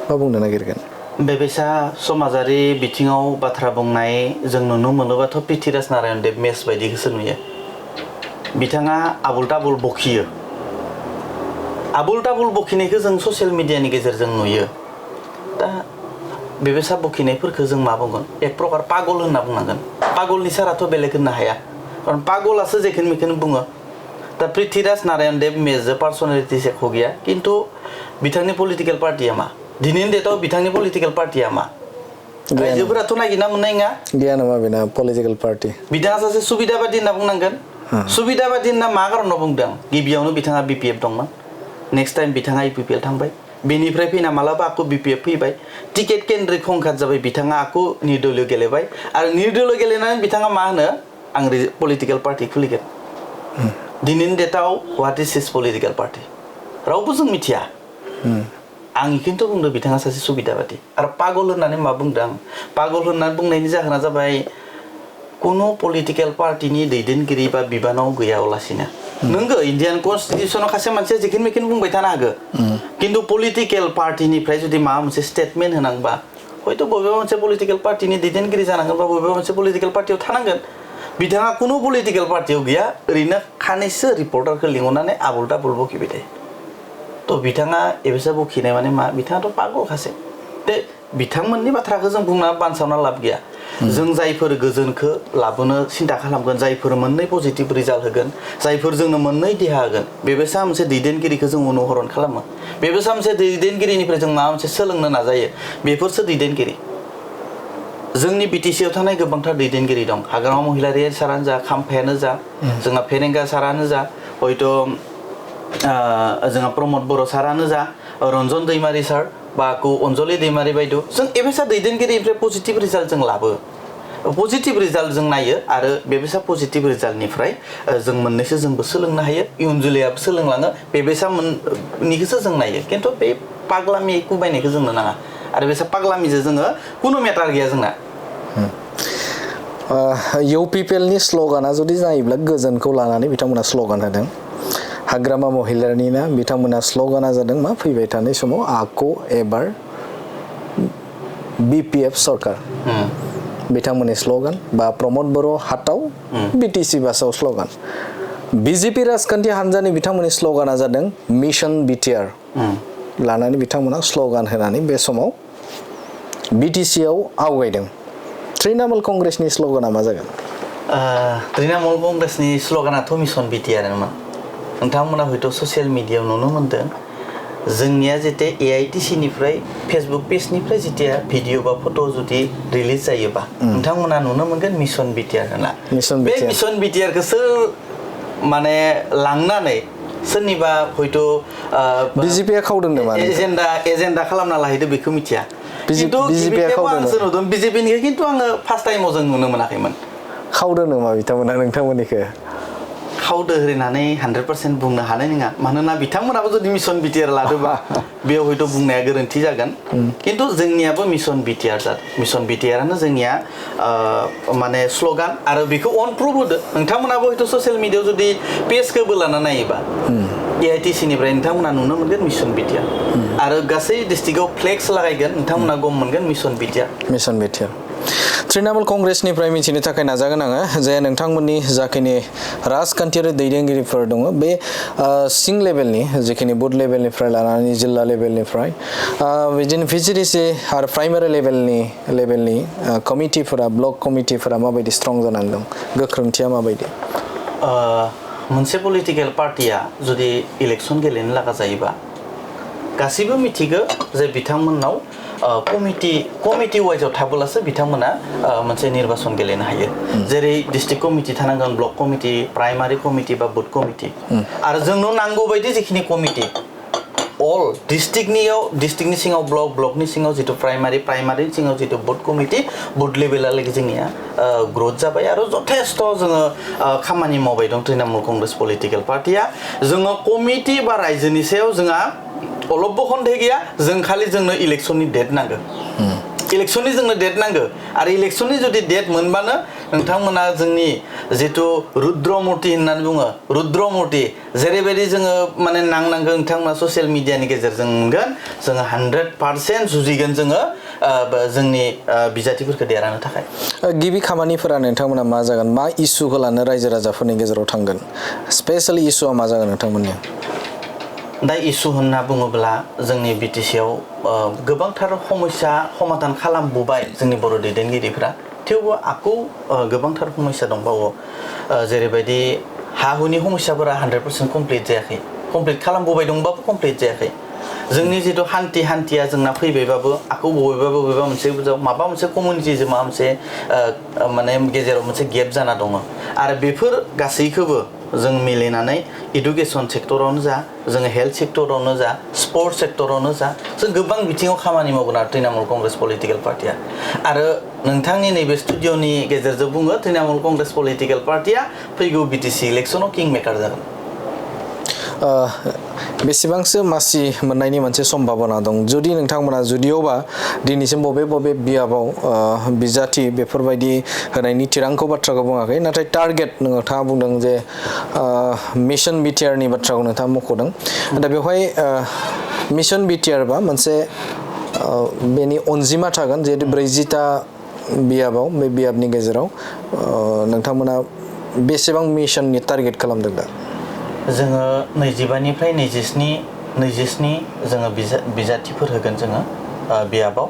मा बुंनो नागिरगोन बेबायसा समाजारि बिथिङाव बाथ्रा बुंनाय जों नुनो मोनोबाथ' पृथ्वीराज नारायण देव मेस बायदिखौसो नुयो बिथाङा आबुल ताबुल बखियो आबुल ताबुल बखिनायखौ जों ससियेल मिडियानि गेजेरजों नुयो दा बेबायसा बखिनायफोरखौ जों मा बुंगोन एक प्रकार पागल होनना बुंनांगोन पागलनि साराथ' बेलेग होननो हाया कारण पागलासो जेखोन मेखोन बुङो दा पृथ्वीराज नारायण देव मेस पार्सनेलिटि एख' गैया किन्तु बिथांनि पलिटिकेल पार्टिया मा दिनैनि डेटआव बिथांनि पलिटिकेल पार्टिया मा रायजोफोराथ' नागिरना मोननाय नङा गैया नामा बेना पलिटिकेल पार्टि बिथाङा सासे सुबिदाबादि होनना बुंनांगोन सुबिदाबादि होनना मा कारनाव बुंदों गिबियावनो बिथाङा बिपिएफ दंमोन नेक्स्ट टाइम बिथाङा इउपिपिएल थांबाय बेनिफ्राय फैना मालाबा आकु बिपिएफ फैबाय टिकेट केन्द्रिक हंखार जाबाय बिथाङा आकु निर्दलीय गेलेबाय आरो निर्दलीय गेलेनानै बिथाङा मा होनो आं पलिटिकेल पार्टी खुलिगोन दिनैनि डेटआव what is his political party रावबो जों मिथिया आं खिन्थु बुंदों बिथाङा सासे सुबिदाबादि आरो पागल होननानै मा बुंदों आं पागल होननानै बुंनायनि जाहोना जाबाय कुनु पलिटिकेल पार्टीनि दैदेनगिरि बा बिबानाव गैयालासिनो नंगौ इन्डियान कन्स्टिटिउसनाव खासे मानसिया जेखिन मेखिन बुंबाय थानो हागौ किन्तु पलिटिकेल पार्टीनिफ्राय जुदि माबा मोनसे स्टेटमेन्ट होनांबा हयथ' बबेबा मोनसे पलिटिकेल पार्टीनि दैदेनगिरि जानांगोन बा बबेबा मोनसे पलिटिकेल पार्टीयाव थानांगोन बिथाङा कुनु पलिटिकेल पार्टीयाव गैया ओरैनो खानैसो रिपर्टारखौ लिंहरनानै आबुल दाबुल बखिबाय थायो थ' बिथाङा एबेसा बखिनाय माने मा बिथाङाथ' पागलखासै बे बिथांमोननि बाथ्राखौ जों बुंना बानसावना लाब गैया जों जायफोर गोजोनखौ लाबोनो सिन्था खालामगोन जायफोर मोननै पजिटिभ रिजाल्ट होगोन जायफोर जोंनो मोननै देहा होगोन बेबायसा मोनसे दैदेनगिरिखौ जों अनुहरन खालामो बेबायसा मोनसे दैदेनगिरिनिफ्राय जों माबा मोनसे सोलोंनो नाजायो बेफोरसो दैदेनगिरि जोंनि बिटिसिआव थानाय गोबांथार दैदेनगिरि दं हाग्रामा महिलारि सारानो जा खाम्फायानो जा जोंहा फेरेंगा सारानो जा हयथ' जोंहा प्रमद बर' सारानो जा रन्जन दैमारि सार बा अनजलि दैमारि बायद' जों एबेसा दैदेनगिरिनिफ्राय पजिटिभ रिजाल्ट जों लाबो पजिटिभ रिजाल्ट जों नायो आरो बेबायसा पजिटिभ रिजाल्टनिफ्राय जों मोननैसो जोंबो सोलोंनो हायो इयुन जोलैयाबो सोलोंलाङो बेबायसा मोननिखौसो जों नायो खिन्थु बे पागलामि कुबायनायखौ जोंनो नाङा आरो बेसा पागलामिजों जोङो कुनु मेटार गैया जोंना इउ पिपिएलनि स्ल'गाना जुदि जायोब्ला गोजोनखौ लानानै बिथांमोना स्ल'गान होदों हाग्रामा महिलारिना बिथांमोना स्ल'गाना जादों मा फैबाय थानाय समाव आक' एबार बिपिएफ सरकार बिथांमोननि स्ल'गान बा प्रमद बर' हाटाव बिटिसि बासाव स्ल'गान बिजेपि राजखान्थि हान्जानि बिथांमोननि स्ल'गाना जादों मिशन बिटिआर लानानै बिथांमोना स्ल'गान होनानै बे समाव बिटिसिआव आवगायदों तृणमूल कंग्रेसनि स्ल'गाना मा जागोन तृणमूल कंग्रेसनि स्ल'गानाथ' मिशन बिटिआरमोन नोंथांमोना हयथ' ससियेल मिडियायाव नुनो मोन्दों जोंनिया जेते AITC निफ्राय फेसबुक पेजनिफ्राय जेतिया भिडिअ बा फट' जुदि रिलिज जायोबा नोंथांमोना नुनो मोनगोन मिशन बिटिआर होनना बे मिशन बिटिआरखौ सोर माने लांनानै सोरनिबा हयथ' बिजेपिआ खावदों नामा एजेन्डा खालामना लाहैदो बेखौ मिथिया खिन्थु आंसो नुदों बिजेपिनिखौ खिन्थु आङो फार्स्ट टाइमाव जों नुनो मोनाखैमोन खावदों नामा बिथांमोना नोंथांमोननिखौ खावदो होननानै 100% बुंनो हानाय नङा मानोना बिथांमोनाबो जुदि मिशन बिटिआर लादोंबा बेयाव हयथ' बुंनाया गोरोन्थि जागोन खिन्थु जोंनियाबो मिशन बिटिआर जादों मिशन बिटिआरानो जोंनिया माने स्ल'गान आरो बेखौ अन प्रुफ होदो नोंथांमोनाबो हयथ' ससियेल मिडियायाव जुदि पेजखौबो लाना नायोबा AITC निफ्राय नोंथांमोना नुनो मोनगोन मिशन बिटिआर आरो गासै डिस्ट्रिक्टआव फ्लेक्स लागायगोन नोंथांमोना गम मोनगोन मिशन बिटिआर तृणमूल कंग्रेसनिफ्राय मिथिनो थाखाय नाजागोन आङो जे नोंथांमोननि जाखिनि राजखान्थियारि दैदेनगिरिफोर दङ बे सिं लेभेलनि जिखिनि बुथ लेभेलनिफ्राय लानानै जिल्ला लेभेलनिफ्राय बिदिनो VCDC आरो प्राइमारि लेभेलनि कमिटिफोरा ब्लक कमिटिफोरा माबायदि स्ट्रं जानानै दं गोख्रोंथिया माबायदि मोनसे पलिटिकेल पार्टिया जुदि इलेक्सन गेलेनो लागा जायोबा गासैबो मिथिगौ जे बिथांमोननाव कमिटि वाइजआव थाबोलासो बिथांमोना मोनसे निर्बाचन गेलेनो हायो जेरै डिस्ट्रिक्ट कमिटि थानांगोन ब्लक कमिटि प्राइमारि कमिटि बा बुथ कमिटि आरो जोंनो नांगौ बायदि जिखिनि कमिटि अल डिस्ट्रिक्टनि सिङाव ब्लकनि सिङाव जितु प्राइमारि सिङाव जितु बुथ कमिटि बुथ लेभेलालागै जोंनिया ग्रथ जाबाय आरो जथेस्थ' जोङो खामानि मावबाय दं तृणमूल कंग्रेस पलिटिकेल पार्टिया जोङो कमिटि बा रायजोनि सायाव जोंहा अलबबो खन्थाइ गैया जों खालि जोंनो इलेक्सननि डेट नांगौ इलेक्सननि जोंनो डेट नांगौ आरो इलेक्सननि जुदि डेट मोनबानो नोंथांमोना जोंनि जितु रुद्र मुर्ति होननानै बुङो रुद्र मुर्ति जेरैबायदि जोङो माने नांनांगौ नोंथांमोना ससियेल मिडियानि गेजेरजों मोनगोन जोङो 100% जुजिगोन जोङो जोंनि बिजाथिफोरखौ देरहानो थाखाय गिबि खामानिफोरा नोंथांमोना मा जागोन मा इस्युखौ लानो रायजो राजाफोरनि गेजेराव थांगोन स्पेशेल इस्युआ मा जागोन नोंथांमोननिया दा इसु होनना बुङोब्ला जोंनि बिटिसिआव गोबांथार समस्या समाधान खालामबोबाय जोंनि बर' दैदेनगिरिफोरा थेवबो आकौ गोबांथार समस्या दंबावो जेरैबायदि हा हुनि समस्याफोरा 100% कमप्लिट जायाखै कमप्लिट खालामबोबाय दंबाबो कमप्लिट जायाखै जोंनि जितु हान्थिया जोंना फैबायबाबो आकौ बबेबा मोनसे माबा मोनसे कमिउनिटिजों माबा मोनसे माने गेजेराव मोनसे गेप जाना दङ आरो बेफोर गासैखौबो जों मिलायनानै एडुकेसन सेक्टरावनो जा जोङो हेल्थ सेक्टरावनो जा स्पर्ट्स सेक्टरावनो जा जों गोबां बिथिङाव खामानि मावगोन आरो तृणमूल कंग्रेस पलिटिकेल पार्टिया आरो नोंथांनि नैबे स्टुडिअनि गेजेरजों बुङो तृणमूल कंग्रेस पलिटिकेल पार्टिया फैगौ बिटिसि इलेक्सनाव किं मेकार जागोन बेसेबांसो मासि मोननायनि मोनसे सम्भाबना दं जुदि नोंथांमोना जुदियावबा दिनैसिम बबे बियाबाव बिजाथि बेफोरबायदि होनायनि थिरांखौ बाथ्राखौ बुङाखै नाथाय टार्गेट नोंथाङा बुंदों जे मिशन बिटिआरनि बाथ्राखौ नोंथाङा मख'दों दा बेवहाय मिशन बिटिआर बा मोनसे बेनि अनजिमा थागोन जिहेतु 40टा बियाबाव बे बियाबनि गेजेराव नोंथांमोना बेसेबां मिशननि टार्गेट खालामदों दा जोङो 25निफ्राय 27 जोङो बिजाथिफोर होगोन जोङो बियाबाव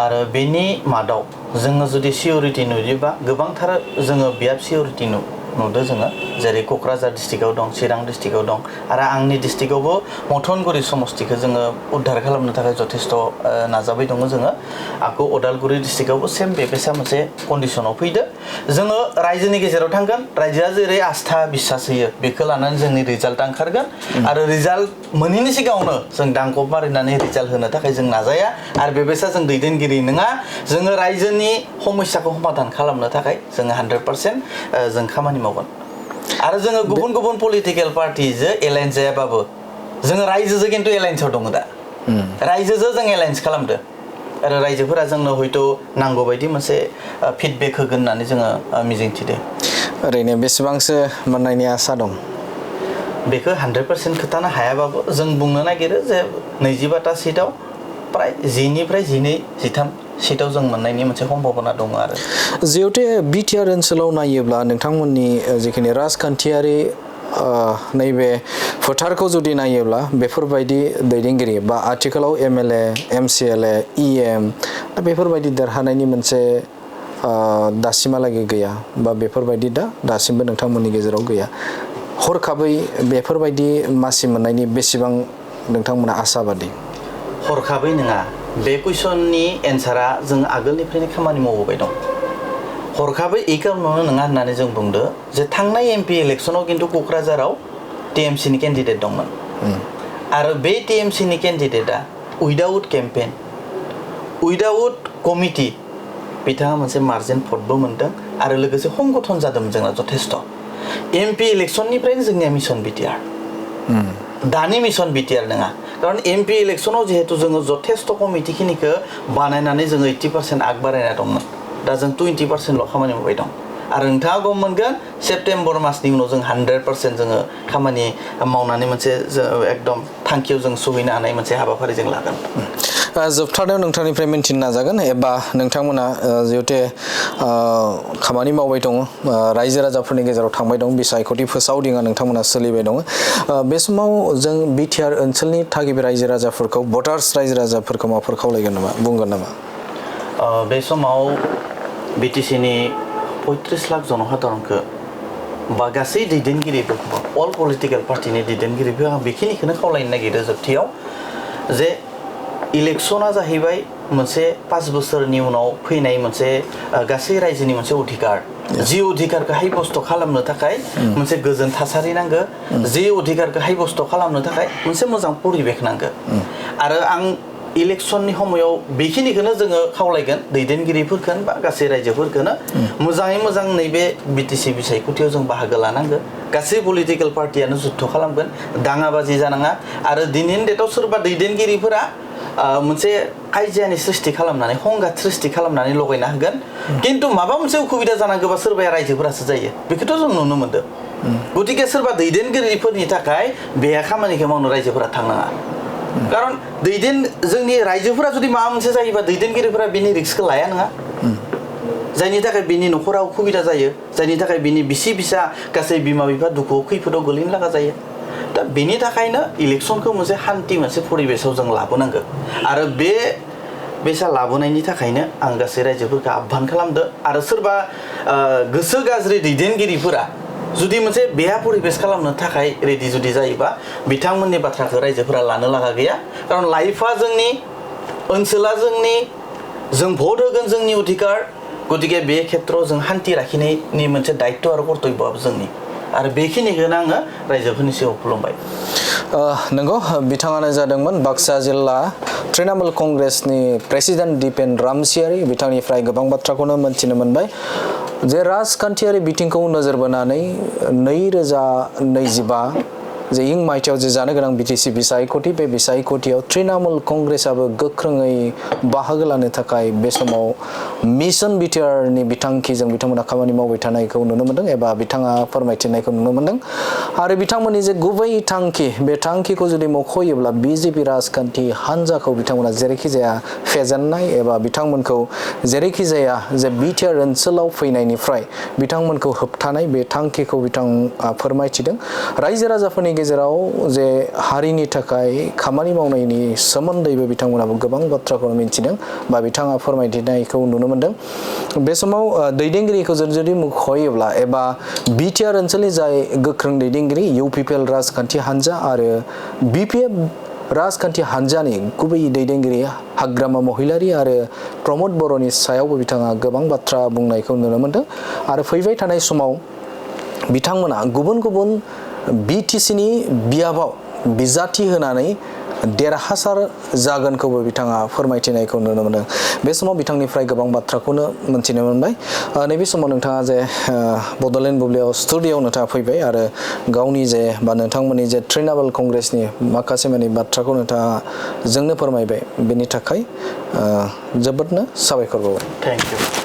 आरो बेनि मादाव जोङो जुदि सिकिउरिटि नुयोबा गोबांथार जोङो बियाब सिकिउरिटि नुदो जोङो जेरै क'क्राझार डिस्ट्रिक्टआव दं चिरां डिस्ट्रिक्टआव दं आरो आंनि डिस्ट्रिक्टआवबो मथनगुरि समस्तिखौ जोङो उद्धार खालामनो थाखाय जथेस्थ नाजाबाय दङ जोङो आखौ अदालगुरि डिस्ट्रिक्टआवबो सेम बेबायसा मोनसे कन्डिशनाव फैदो जोङो रायजोनि गेजेराव थांगोन रायजोआ जेरै आस्था बिश्वास होयो बेखौ लानानै जोंनि रिजाल्टआ ओंखारगोन आरो रिजाल्ट मोनैनि सिगाङावनो जों दांखब मारिनानै रिजाल्ट होनो थाखाय जों नाजाया आरो बेबायसा जों दैदेनगिरि नङा जोङो रायजोनि समस्याखौ समाधान खालामनो थाखाय जोङो 100% जों खामानि मावगोन आरो जोङो गुबुन गुबुन पलिटिकेल पार्टिजों एलायन्स जायाबाबो जोङो रायजोजों खिन्थु एलायन्सआव दङ दा रायजोजों जों एलायन्स खालामदो आरो रायजोफोरा जोंनो हयथ' नांगौ बायदि मोनसे फिडबेक होगोन होननानै जोङो मिजिंथिदो ओरैनो बेसेबांसो मोननायनि आसा दं बेखौ 100% खोथानो हायाबाबो जों बुंनो नागिरो जे 25टा सिटआव प्राय 10निफ्राय 12 13 सिटआव जों मोननायनि मोनसे सम्भावना दङ आरो जिहेतु बिटिआर ओनसोलाव नायोब्ला नोंथांमोननि जिखिनि राजखान्थियारि नैबे फोथारखौ जुदि नायोब्ला बेफोरबायदि दैदेनगिरि बा आथिखालाव एमएलए एमसिएलए इएम दा बेफोरबायदि देरहानायनि मोनसे दासिमहालागै गैया बा बेफोरबायदि दासिमबो नोंथांमोननि गेजेराव गैया हरखाबै बेफोरबायदि मासि मोननायनि बेसेबां नोंथांमोना आसाबादि हरखाबै नङा बे कुइसननि एन्सारा जों आगोलनिफ्रायनो खामानि मावबोबाय दं हरखाबै এই कारणनो नङा होननानै जों बुंदो जे थांनाय एमपि इलेक्सनाव खिन्थु क'क्राझाराव टिएमसिनि केन्डिडेट दंमोन आरो बे टिएमसिनि केन्डिडेटआ उइदाउट केम्पेन उइदाउट कमिटि बिथाङा मोनसे मार्जिन भटबो मोनदों आरो लोगोसे संगठन जादोंमोन जोंना जथेस्थ एमपि इलेक्सननिफ्रायनो जोंनिया मिशन बिटिआर दानि मिशन बिटिआर नङा कारण एमपि इलेक्सनाव जिहेतु जोङो जथेस्थ कमिटिखिनिखौ बानायनानै जोङो 80% आग बारायना दंमोन दा जों 20%ल' खामानि मावबाय दं आरो नोंथाङा गम मोनगोन सेप्तेम्बर मासनि उनाव जों 100% जोङो खामानि मावनानै मोनसे एकदम थांखियाव जों सहैनो हानाय मोनसे हाबाफारि जों लागोन जोबथारनायाव नोंथांनिफ्राय मिन्थिनो नाजागोन एबा नोंथांमोना जिहेतु खामानि मावबाय दङ रायजो राजाफोरनि गेजेराव थांबाय दं बिसायख'थि फोसावदिङा नोंथांमोना सोलिबाय दङ बे समाव जों बिटिआर ओनसोलनि थागिबि रायजो राजाफोरखौ भटार्स रायजो राजाफोरखौ माबाफोर खावलायगोन नामा बुंगोन नामा बे समाव बिटिसिनि 35 लाख जनसाधारणखौ बा गासै दैदेनगिरिफोरखौ अल पलिटिकेल पार्टिनि दैदेनगिरिफोर आं बेखिनिखौनो खावलायनो नागिरो जोबथियाव जे इलेक्शना जाहैबाय मोनसे 5 बोसोरनि उनाव फैनाय मोनसे गासै रायजोनि मोनसे अधिकार जि अधिकारखौ हायबस्त खालामनो थाखाय मोनसे गोजोन थासारि नांगौ जि अधिकारखौ हायबस्त खालामनो थाखाय मोनसे मोजां परिबेक नांगौ आरो आं इलेक्शननि समायाव बेखिनिखौनो जोङो खावलायगोन दैदेनगिरिफोरखौ बा गासै रायजोफोरखौनो मोजाङै मोजां नैबे बिटिसि बिसायख'थियाव जों बाहागो लानांगौ गासै पलिटिकेल पार्टियानो जुद्ध खालामगोन दाङाबाजि जानाङा आरो दिनैनि डेटआव सोरबा दैदेनगिरिफोरा मोनसे कायजियानि सृष्टि खालामनानै हंगात सृष्टि खालामनानै लगायना होगोन खिन्थु माबा मोनसे उसुबिदा जानांगौबा सोरबाया रायजोफोरासो जायो बेखौथ' जों नुनो मोन्दों गतिके सोरबा दैदेनगिरिफोरनि थाखाय बे खामानिखौ मावनो रायजोफोरा थांनाङा कारण जोंनि रायजोफोरा जुदि माबा मोनसे जायोबा दैदेनगिरिफोरा बिनि रिस्कखौ लाया नङा जायनि थाखाय बिनि न'खराव उसुबिदा जायो जायनि थाखाय बिनि बिसि फिसा गासै बिमा बिफा दुखुआव खैफोदाव गोलैनो लागा जायो दा बेनि थाखायनो इलेक्शनखौ मोनसे शान्ति मोनसे परिबेसाव जों लाबोनांगौ आरो बे बेसा लाबोनायनि थाखायनो आं गासै रायजोफोरखौ आह्वान खालामदो आरो सोरबा गोसो गाज्रि दैदेनगिरिफोरा जुदि मोनसे बेहा परिबेस खालामनो थाखाय रेडि जुदि जायोबा बिथांमोननि बाथ्राखौ रायजोफोरा लानो लागा गैया कारण लाइफआ जोंनि ओनसोला जोंनि जों भट होगोन जोंनि अधिकार गतिके बे खेत्रआव जों शान्ति लाखिनायनि मोनसे दायित्व आरो कर्तब्यआबो जोंनि आरो बेखिनिखौनो आङो रायजोफोरनि सिगाङाव खुलुमबाय। नंगौ बिथाङानो जादोंमोन बाक्सा जिल्ला तृणमूल कंग्रेसनि प्रेसिडेन्ट दिपेन रामसियारि। बिथांनिफ्राय गोबां बाथ्राखौनो मोनथिनो मोनबाय जे राजखान्थियारि बिथिंखौ नोजोर बोनानै 2025 जे इं मायथाइयाव जे जानो गोनां बिटिसि बिसायख'थि बे बिसायख'थियाव तृणमूल कंग्रेसाबो गोख्रोङै बाहागो लानो थाखाय बे समाव मिशन बिटिआरनि बिथांखिजों बिथांमोना खामानि मावबाय थानायखौ नुनो मोनदों एबा बिथाङा फोरमायथिनायखौ नुनो मोनदों। आरो बिथांमोननि जे गुबै थांखि बे थांखिखौ जुदि मख'योब्ला बिजेपि राजखान्थि हान्जाखौ बिथांमोना जेरैखि जाया फेजेननाय एबा बिथांमोनखौ जेरैखि जाया जे बिटिआर ओनसोलाव फैनायनिफ्राय बिथांमोनखौ होबथानाय बे थांखिखौ बिथाङा फोरमायथिदों। रायजो राजाफोरनि गेजेराव जे हारिनि थाखाय खामानि मावनायनि सोमोन्दैबो बिथांमोनाबो गोबां बाथ्राखौ मिन्थिदों बा बिथाङा फोरमायथिनायखौ नुनो मोनदों। बे समाव दैदेनगिरिखौ जुदि मुंख'योब्ला एबा बिटिआर ओनसोलनि जाय गोख्रों दैदेनगिरि इउपिपिएल राजखान्थि हान्जा आरो बिपिएफ राजखान्थि हान्जानि गुबै दैदेनगिरि हाग्रामा महिलारि आरो प्रमद बर'नि सायावबो बिथाङा गोबां बाथ्रा बुंनायखौ नुनो मोनदों। आरो फैबाय थानाय समाव बिथांमोना गुबुन गुबुन बिटिसिनि बियाबाव बिजाथि होनानै देरहासार जागोनखौबो बिथाङा फोरमायथिनायखौ नुनो मोनदों। बे समाव बिथांनिफ्राय गोबां बाथ्राखौनो मोनथिनो मोनबाय। नैबे समाव नोंथाङा जे बड'लेण्ड बुब्लियाव स्टुडिअ'आव नोंथाङा फैबाय आरो गावनि जे बा नोंथांमोननि जे तृणमूल कंग्रेसनि माखासे माने बाथ्राखौ नोंथाङा जोंनो फोरमायबाय बेनि थाखाय जोबोदनो साबायखर बावबाय। Thank you.